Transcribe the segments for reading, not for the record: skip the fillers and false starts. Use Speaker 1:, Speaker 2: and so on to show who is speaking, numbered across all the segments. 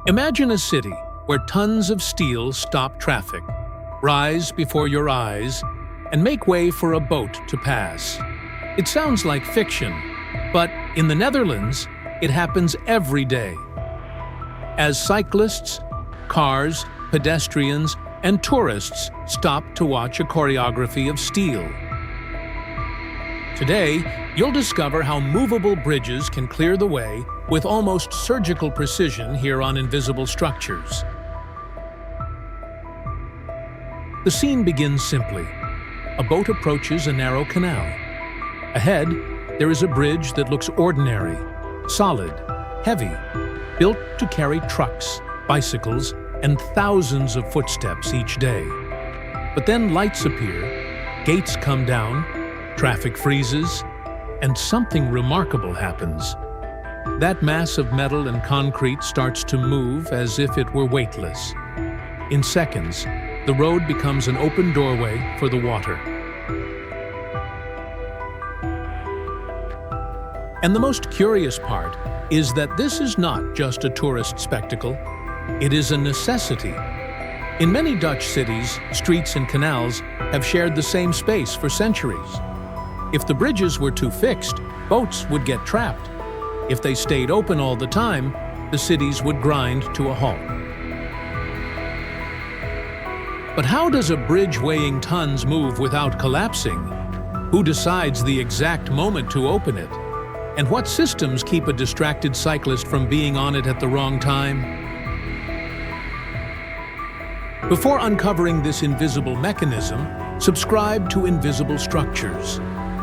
Speaker 1: Imagine a city where tons of steel stop traffic, rise before your eyes, and make way for a boat to pass. It sounds like fiction, but in the Netherlands, it happens every day. As cyclists, cars, pedestrians, and tourists stop to watch a choreography of steel. Today, you'll discover how movable bridges can clear the way with almost surgical precision here on invisible structures. The scene begins simply. A boat approaches a narrow canal. Ahead, there is a bridge that looks ordinary, solid, heavy, built to carry trucks, bicycles, and thousands of footsteps each day. But then lights appear, gates come down, traffic freezes, and something remarkable happens. That mass of metal and concrete starts to move as if it were weightless. In seconds, the road becomes an open doorway for the water. And the most curious part is that this is not just a tourist spectacle, it is a necessity. In many Dutch cities, streets and canals have shared the same space for centuries. If the bridges were too fixed, boats would get trapped. If they stayed open all the time, the cities would grind to a halt. But how does a bridge weighing tons move without collapsing? Who decides the exact moment to open it? And what systems keep a distracted cyclist from being on it at the wrong time? Before uncovering this invisible mechanism, subscribe to Invisible Structures.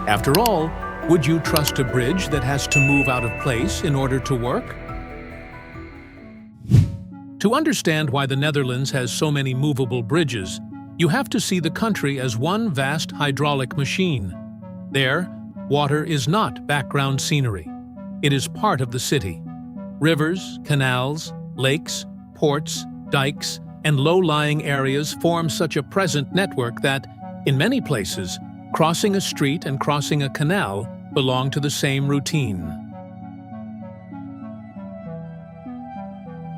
Speaker 1: After all, would you trust a bridge that has to move out of place in order to work? To understand why the Netherlands has so many movable bridges, you have to see the country as one vast hydraulic machine. There, water is not background scenery. It is part of the city. Rivers, canals, lakes, ports, dikes, and low-lying areas form such a present network that, in many places, crossing a street and crossing a canal belong to the same routine.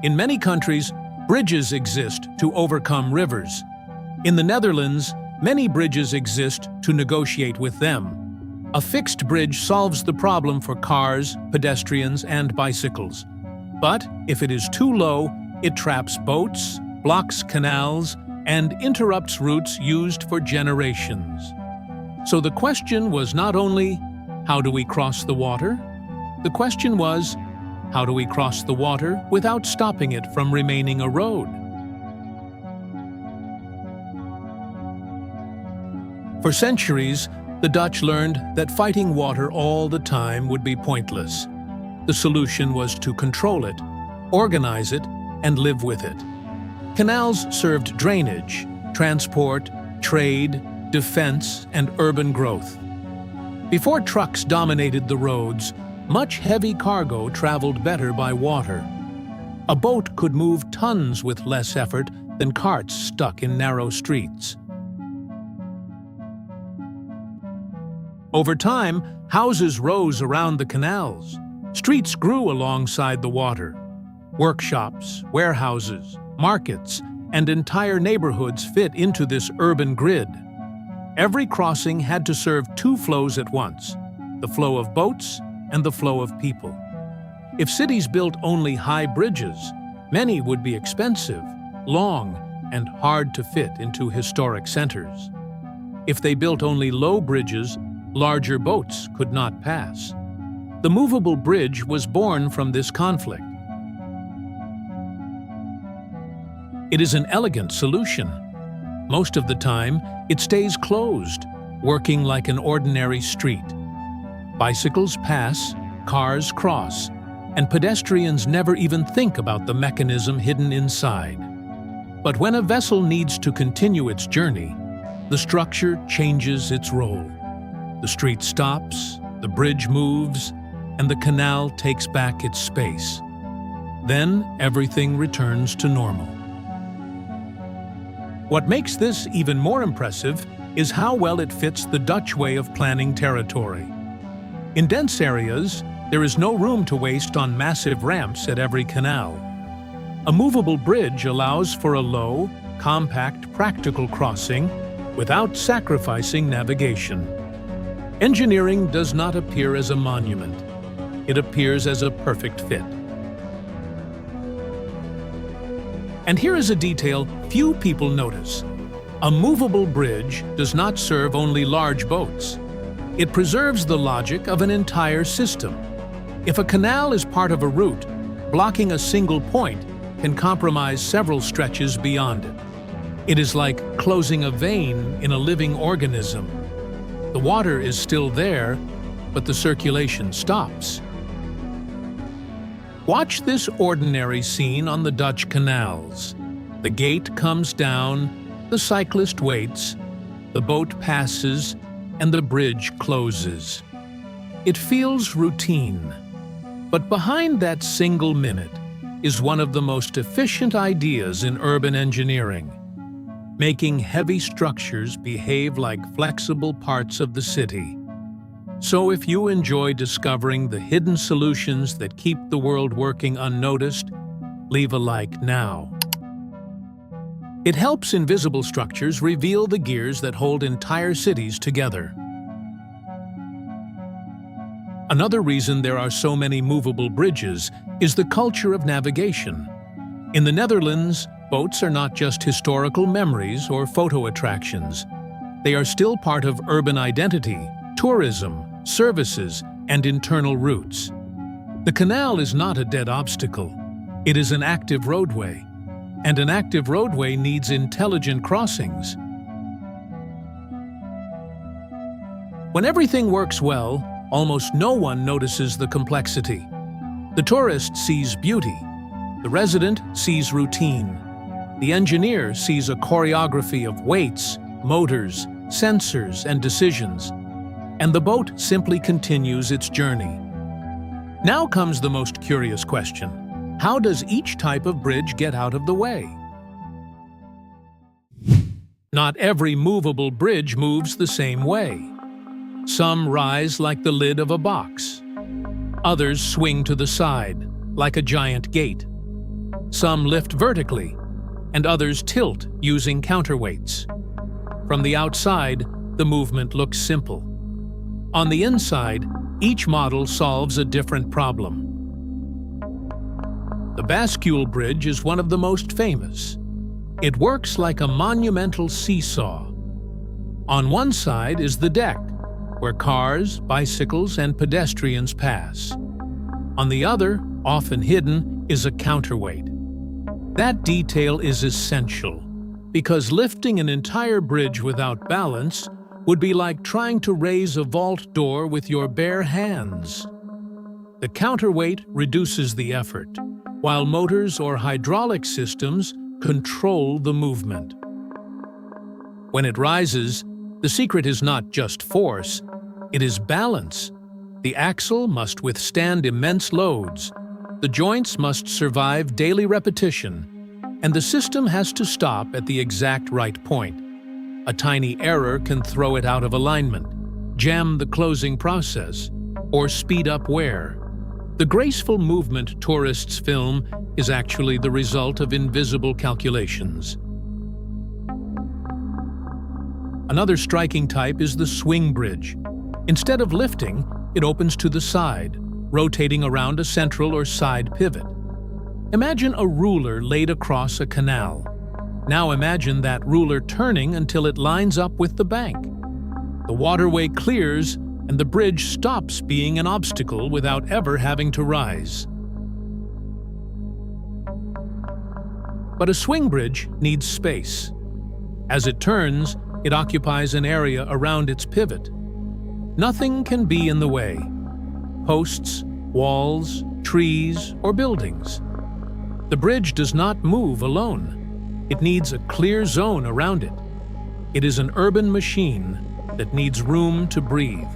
Speaker 1: In many countries, bridges exist to overcome rivers. In the Netherlands, many bridges exist to negotiate with them. A fixed bridge solves the problem for cars, pedestrians, and bicycles. But if it is too low, it traps boats, blocks canals, and interrupts routes used for generations. So the question was not only, how do we cross the water? The question was, how do we cross the water without stopping it from remaining a road? For centuries, the Dutch learned that fighting water all the time would be pointless. The solution was to control it, organize it, and live with it. Canals served drainage, transport, trade, defense, and urban growth. Before trucks dominated the roads, much heavy cargo traveled better by water. A boat could move tons with less effort than carts stuck in narrow streets. Over time, houses rose around the canals. Streets grew alongside the water. Workshops, warehouses, markets, and entire neighborhoods fit into this urban grid. Every crossing had to serve two flows at once, the flow of boats and the flow of people. If cities built only high bridges, many would be expensive, long, and hard to fit into historic centers. If they built only low bridges, larger boats could not pass. The movable bridge was born from this conflict. It is an elegant solution. Most of the time, it stays closed, working like an ordinary street. Bicycles pass, cars cross, and pedestrians never even think about the mechanism hidden inside. But when a vessel needs to continue its journey, the structure changes its role. The street stops, the bridge moves, and the canal takes back its space. Then everything returns to normal. What makes this even more impressive is how well it fits the Dutch way of planning territory. In dense areas, there is no room to waste on massive ramps at every canal. A movable bridge allows for a low, compact, practical crossing without sacrificing navigation. Engineering does not appear as a monument. It appears as a perfect fit. And here is a detail few people notice. A movable bridge does not serve only large boats. It preserves the logic of an entire system. If a canal is part of a route, blocking a single point can compromise several stretches beyond it. It is like closing a vein in a living organism. The water is still there, but the circulation stops. Watch this ordinary scene on the Dutch canals. The gate comes down, the cyclist waits, the boat passes, and the bridge closes. It feels routine, but behind that single minute is one of the most efficient ideas in urban engineering, making heavy structures behave like flexible parts of the city. So if you enjoy discovering the hidden solutions that keep the world working unnoticed, leave a like now. It helps invisible structures reveal the gears that hold entire cities together. Another reason there are so many movable bridges is the culture of navigation. In the Netherlands, boats are not just historical memories or photo attractions. They are still part of urban identity, tourism, services, and internal routes. The canal is not a dead obstacle. It is an active roadway, and an active roadway needs intelligent crossings. When everything works well, almost no one notices the complexity. The tourist sees beauty. The resident sees routine. The engineer sees a choreography of weights, motors, sensors, and decisions. And the boat simply continues its journey. Now comes the most curious question. How does each type of bridge get out of the way? Not every movable bridge moves the same way. Some rise like the lid of a box. Others swing to the side, like a giant gate. Some lift vertically, and others tilt using counterweights. From the outside, the movement looks simple. On the inside, each model solves a different problem. The Bascule Bridge is one of the most famous. It works like a monumental seesaw. On one side is the deck, where cars, bicycles, and pedestrians pass. On the other, often hidden, is a counterweight. That detail is essential, because lifting an entire bridge without balance would be like trying to raise a vault door with your bare hands. The counterweight reduces the effort, while motors or hydraulic systems control the movement. When it rises, the secret is not just force, it is balance. The axle must withstand immense loads, the joints must survive daily repetition, and the system has to stop at the exact right point. A tiny error can throw it out of alignment, jam the closing process, or speed up wear. The graceful movement tourists film is actually the result of invisible calculations. Another striking type is the swing bridge. Instead of lifting, it opens to the side, rotating around a central or side pivot. Imagine a ruler laid across a canal. Now imagine that ruler turning until it lines up with the bank. The waterway clears, and the bridge stops being an obstacle without ever having to rise. But a swing bridge needs space. As it turns, it occupies an area around its pivot. Nothing can be in the way. Posts, walls, trees, or buildings. The bridge does not move alone. It needs a clear zone around it. It is an urban machine that needs room to breathe.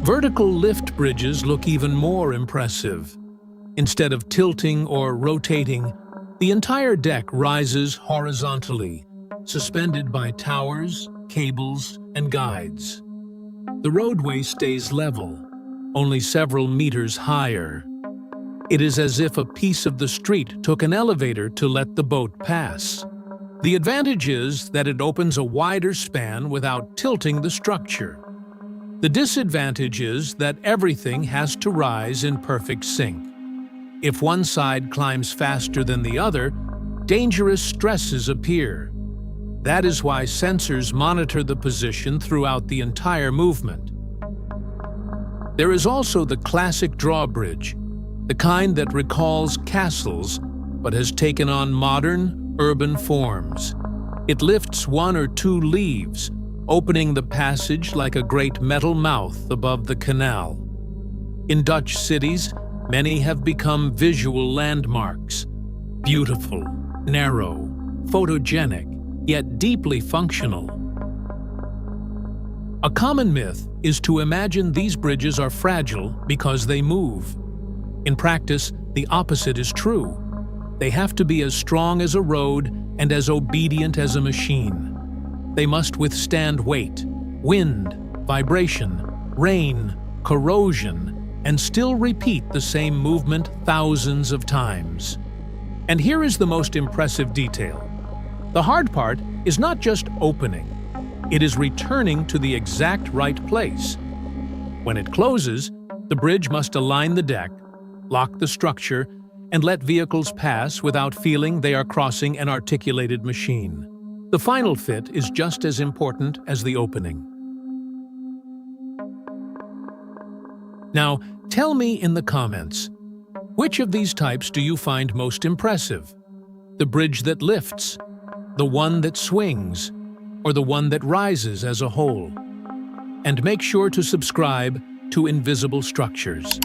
Speaker 1: Vertical lift bridges look even more impressive. Instead of tilting or rotating, the entire deck rises horizontally, suspended by towers, cables, and guides. The roadway stays level. only several meters higher. It is as if a piece of the street took an elevator to let the boat pass. The advantage is that it opens a wider span without tilting the structure. The disadvantage is that everything has to rise in perfect sync. If one side climbs faster than the other, dangerous stresses appear. That is why sensors monitor the position throughout the entire movement. There is also the classic drawbridge, the kind that recalls castles but has taken on modern, urban forms. It lifts one or two leaves, opening the passage like a great metal mouth above the canal. In Dutch cities, many have become visual landmarks. Beautiful, narrow, photogenic, yet deeply functional. A common myth is to imagine these bridges are fragile because they move. In practice, the opposite is true. They have to be as strong as a road and as obedient as a machine. They must withstand weight, wind, vibration, rain, corrosion, and still repeat the same movement thousands of times. And here is the most impressive detail. The hard part is not just opening. It is returning to the exact right place. When it closes, the bridge must align the deck, lock the structure, and let vehicles pass without feeling they are crossing an articulated machine. The final fit is just as important as the opening. Now, tell me in the comments, which of these types do you find most impressive? The bridge that lifts, the one that swings, or the one that rises as a whole? And make sure to subscribe to Invisible Structures.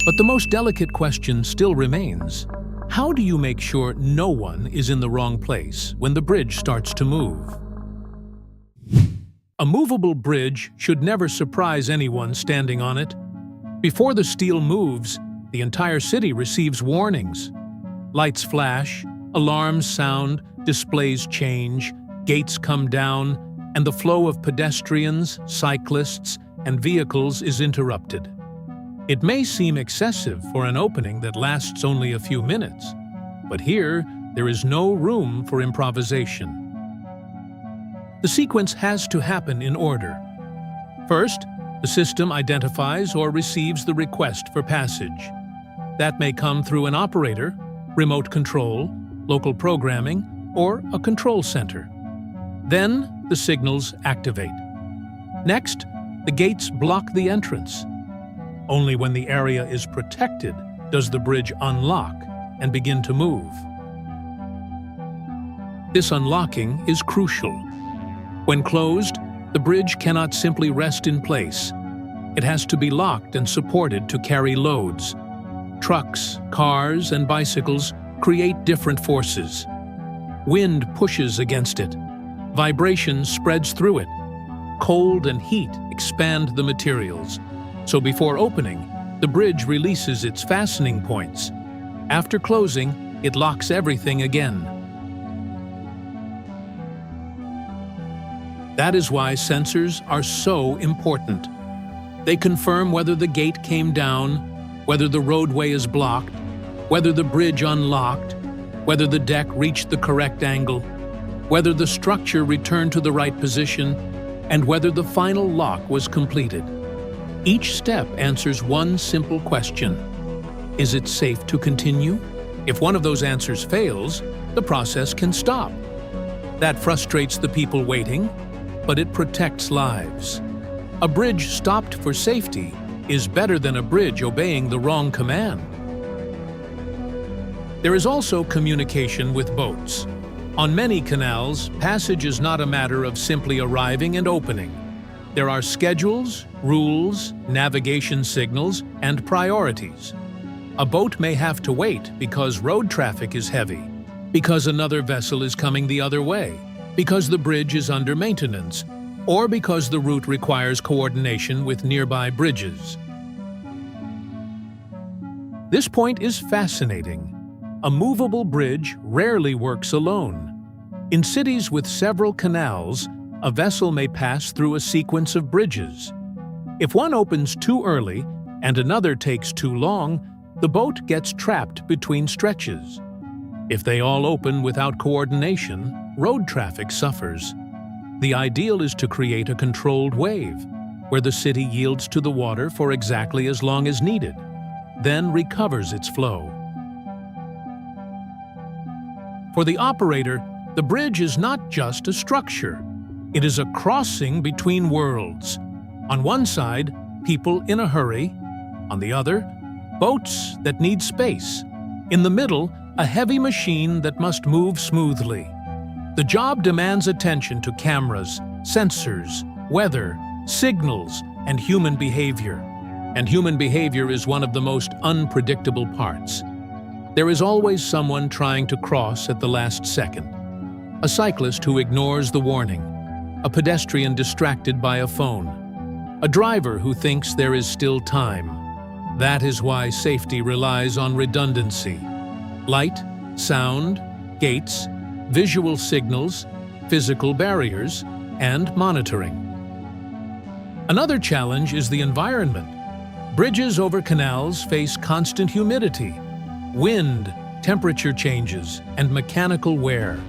Speaker 1: But the most delicate question still remains. How do you make sure no one is in the wrong place when the bridge starts to move? A movable bridge should never surprise anyone standing on it. Before the steel moves, the entire city receives warnings. Lights flash, alarms sound, displays change, gates come down, and the flow of pedestrians, cyclists, and vehicles is interrupted. It may seem excessive for an opening that lasts only a few minutes, but here there is no room for improvisation. The sequence has to happen in order. First, the system identifies or receives the request for passage. That may come through an operator, remote control, local programming, or a control center. Then, the signals activate. Next, the gates block the entrance. Only when the area is protected does the bridge unlock and begin to move. This unlocking is crucial. When closed, the bridge cannot simply rest in place. It has to be locked and supported to carry loads. Trucks, cars, and bicycles create different forces. Wind pushes against it. Vibration spreads through it. Cold and heat expand the materials. So before opening, the bridge releases its fastening points. After closing, it locks everything again. That is why sensors are so important. They confirm whether the gate came down, whether the roadway is blocked, whether the bridge unlocked, whether the deck reached the correct angle, whether the structure returned to the right position, and whether the final lock was completed. Each step answers one simple question. Is it safe to continue? If one of those answers fails, the process can stop. That frustrates the people waiting, but it protects lives. A bridge stopped for safety is better than a bridge obeying the wrong command. There is also communication with boats. On many canals, passage is not a matter of simply arriving and opening. There are schedules, rules, navigation signals, and priorities. A boat may have to wait because road traffic is heavy, because another vessel is coming the other way, because the bridge is under maintenance, or because the route requires coordination with nearby bridges. This point is fascinating. A movable bridge rarely works alone. In cities with several canals, a vessel may pass through a sequence of bridges. If one opens too early and another takes too long, the boat gets trapped between stretches. If they all open without coordination, road traffic suffers. The ideal is to create a controlled wave, where the city yields to the water for exactly as long as needed, then recovers its flow. For the operator, the bridge is not just a structure. It is a crossing between worlds. On one side, people in a hurry. On the other, boats that need space. In the middle, a heavy machine that must move smoothly. The job demands attention to cameras, sensors, weather, signals, and human behavior. And human behavior is one of the most unpredictable parts. There is always someone trying to cross at the last second. A cyclist who ignores the warning. A pedestrian distracted by a phone. A driver who thinks there is still time. That is why safety relies on redundancy. Light, sound, gates, visual signals, physical barriers, and monitoring. Another challenge is the environment. Bridges over canals face constant humidity, wind, temperature changes, and mechanical wear.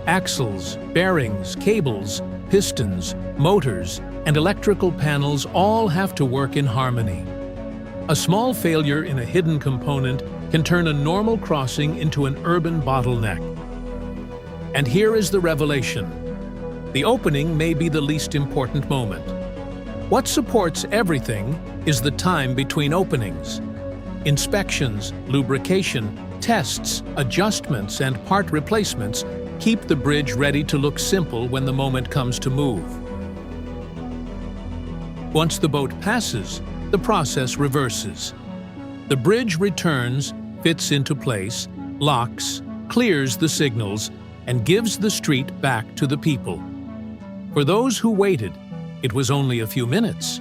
Speaker 1: Axles, bearings, cables, pistons, motors, and electrical panels all have to work in harmony. A small failure in a hidden component can turn a normal crossing into an urban bottleneck. And here is the revelation. The opening may be the least important moment. What supports everything is the time between openings. Inspections, lubrication, tests, adjustments, and part replacements keep the bridge ready to look simple when the moment comes to move. Once the boat passes, the process reverses. The bridge returns, fits into place, locks, clears the signals, and gives the street back to the people. For those who waited, it was only a few minutes.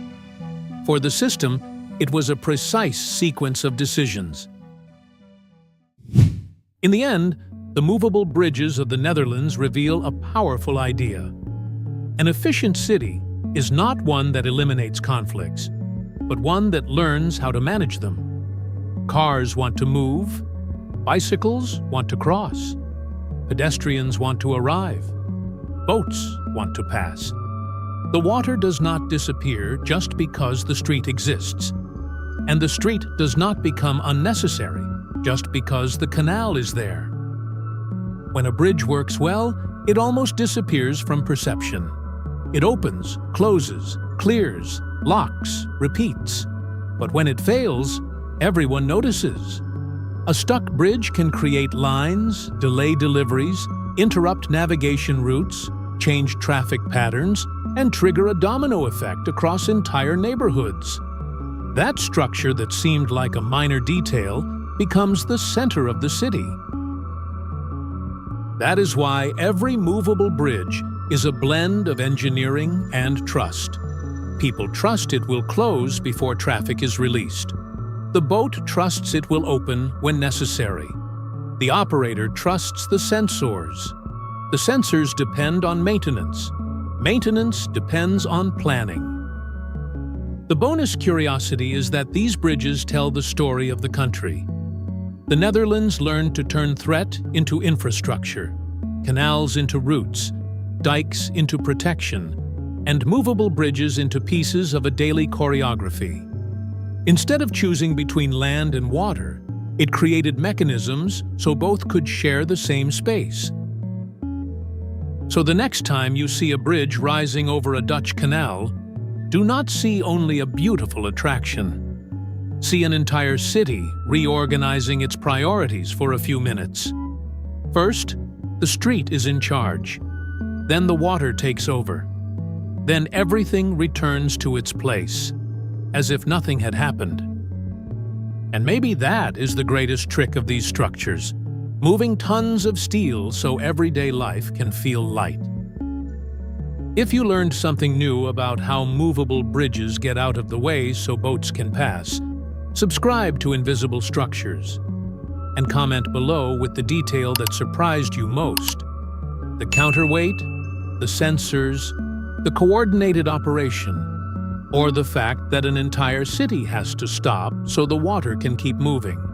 Speaker 1: For the system, it was a precise sequence of decisions. In the end, the movable bridges of the Netherlands reveal a powerful idea. An efficient city is not one that eliminates conflicts, but one that learns how to manage them. Cars want to move, bicycles want to cross, pedestrians want to arrive, boats want to pass. The water does not disappear just because the street exists, and the street does not become unnecessary just because the canal is there. When a bridge works well, it almost disappears from perception. It opens, closes, clears, locks, repeats. But when it fails, everyone notices. A stuck bridge can create lines, delay deliveries, interrupt navigation routes, change traffic patterns, and trigger a domino effect across entire neighborhoods. That structure that seemed like a minor detail becomes the center of the city. That is why every movable bridge is a blend of engineering and trust. People trust it will close before traffic is released. The boat trusts it will open when necessary. The operator trusts the sensors. The sensors depend on maintenance. Maintenance depends on planning. The bonus curiosity is that these bridges tell the story of the country. The Netherlands learned to turn threat into infrastructure, canals into routes, dikes into protection, and movable bridges into pieces of a daily choreography. Instead of choosing between land and water, it created mechanisms so both could share the same space. So the next time you see a bridge rising over a Dutch canal, do not see only a beautiful attraction. See an entire city reorganizing its priorities for a few minutes. First, the street is in charge. Then the water takes over. Then everything returns to its place, as if nothing had happened. And maybe that is the greatest trick of these structures, moving tons of steel so everyday life can feel light. If you learned something new about how movable bridges get out of the way so boats can pass, subscribe to Invisible Structures and comment below with the detail that surprised you most. The counterweight, the sensors, the coordinated operation, or the fact that an entire city has to stop so the water can keep moving.